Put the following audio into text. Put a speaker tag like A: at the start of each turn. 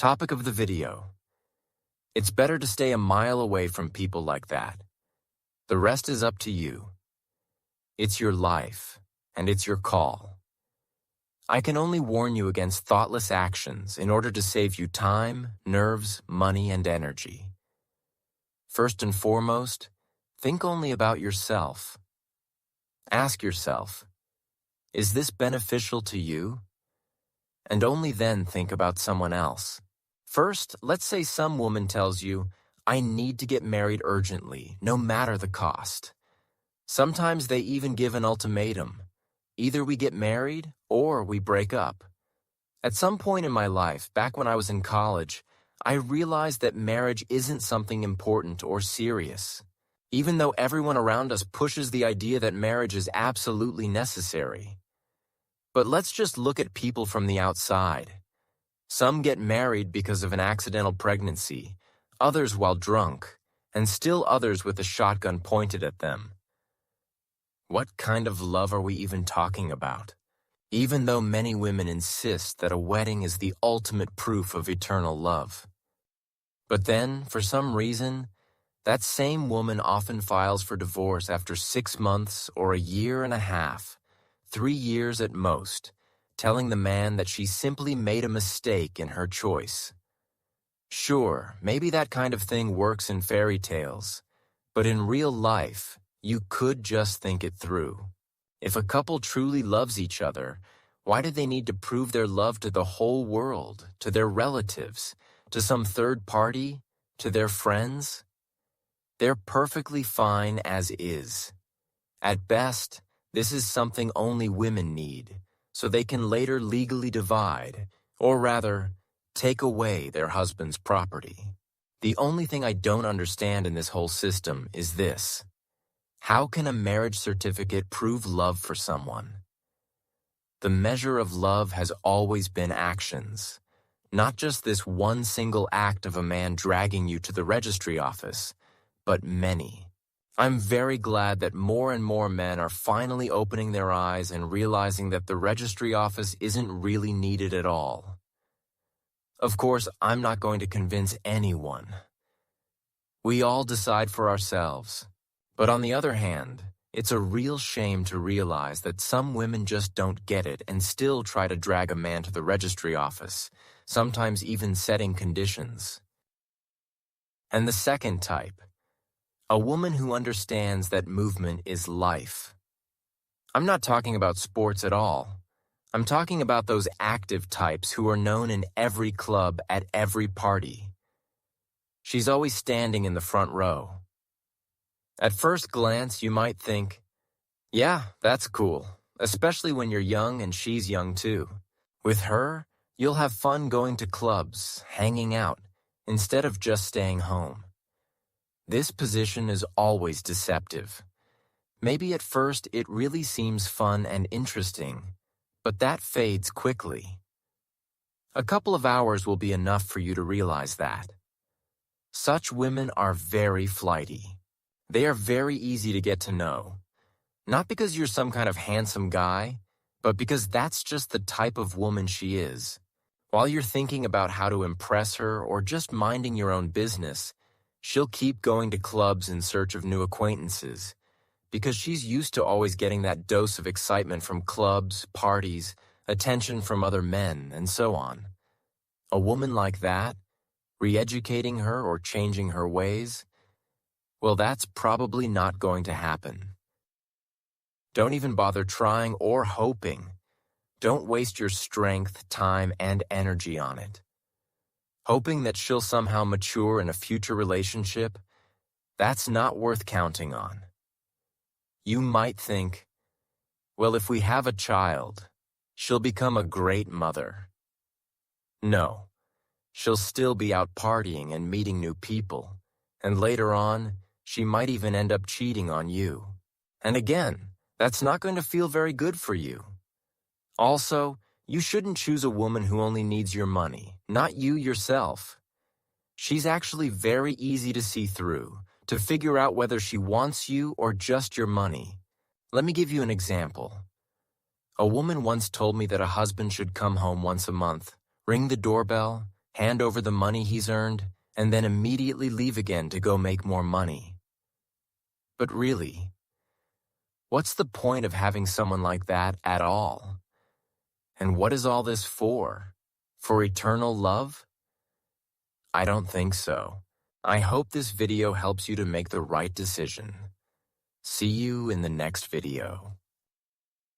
A: Topic of the video. It's better to stay a mile away from people like that. The rest is up to you. It's your life, and it's your call. I can only warn you against thoughtless actions in order to save you time, nerves, money, and energy. First and foremost, think only about yourself. Ask yourself, is this beneficial to you? And only then think about someone else. First, let's say some woman tells you, I need to get married urgently, no matter the cost. Sometimes they even give an ultimatum. Either we get married or we break up. At some point in my life, back when I was in college, I realized that marriage isn't something important or serious. Even though everyone around us pushes the idea that marriage is absolutely necessary. But let's just look at people from the outside. Some get married because of an accidental pregnancy, others while drunk, and still others with a shotgun pointed at them. What kind of love are we even talking about? Even though many women insist that a wedding is the ultimate proof of eternal love. But then, for some reason, that same woman often files for divorce after 6 months or a year and a half, 3 years at most, telling the man that she simply made a mistake in her choice. Sure, maybe that kind of thing works in fairy tales, but in real life, you could just think it through. If a couple truly loves each other, why do they need to prove their love to the whole world, to their relatives, to some third party, to their friends? They're perfectly fine as is. At best, this is something only women need, so they can later legally divide, or rather, take away their husband's property. The only thing I don't understand in this whole system is this. How can a marriage certificate prove love for someone? The measure of love has always been actions, not just this one single act of a man dragging you to the registry office, but many. I'm very glad that more and more men are finally opening their eyes and realizing that the registry office isn't really needed at all. Of course, I'm not going to convince anyone. We all decide for ourselves. But on the other hand, it's a real shame to realize that some women just don't get it and still try to drag a man to the registry office, sometimes even setting conditions. And the second type. A woman who understands that movement is life. I'm not talking about sports at all. I'm talking about those active types who are known in every club at every party. She's always standing in the front row. At first glance, you might think, yeah, that's cool, especially when you're young and she's young too. With her, you'll have fun going to clubs, hanging out, instead of just staying home. This position is always deceptive. Maybe at first it really seems fun and interesting, but that fades quickly. A couple of hours will be enough for you to realize that. Such women are very flighty. They are very easy to get to know. Not because you're some kind of handsome guy, but because that's just the type of woman she is. While you're thinking about how to impress her or just minding your own business, she'll keep going to clubs in search of new acquaintances, because she's used to always getting that dose of excitement from clubs, parties, attention from other men, and so on. A woman like that, re-educating her or changing her ways, well, that's probably not going to happen. Don't even bother trying or hoping. Don't waste your strength, time, and energy on it. Hoping that she'll somehow mature in a future relationship, that's not worth counting on. You might think, well, if we have a child, she'll become a great mother. No, she'll still be out partying and meeting new people, and later on, she might even end up cheating on you. And again, that's not going to feel very good for you. Also, you shouldn't choose a woman who only needs your money, not you yourself. She's actually very easy to see through, to figure out whether she wants you or just your money. Let me give you an example. A woman once told me that a husband should come home once a month, ring the doorbell, hand over the money he's earned, and then immediately leave again to go make more money. But really, what's the point of having someone like that at all? And what is all this for? For eternal love? I don't think so. I hope this video helps you to make the right decision. See you in the next video.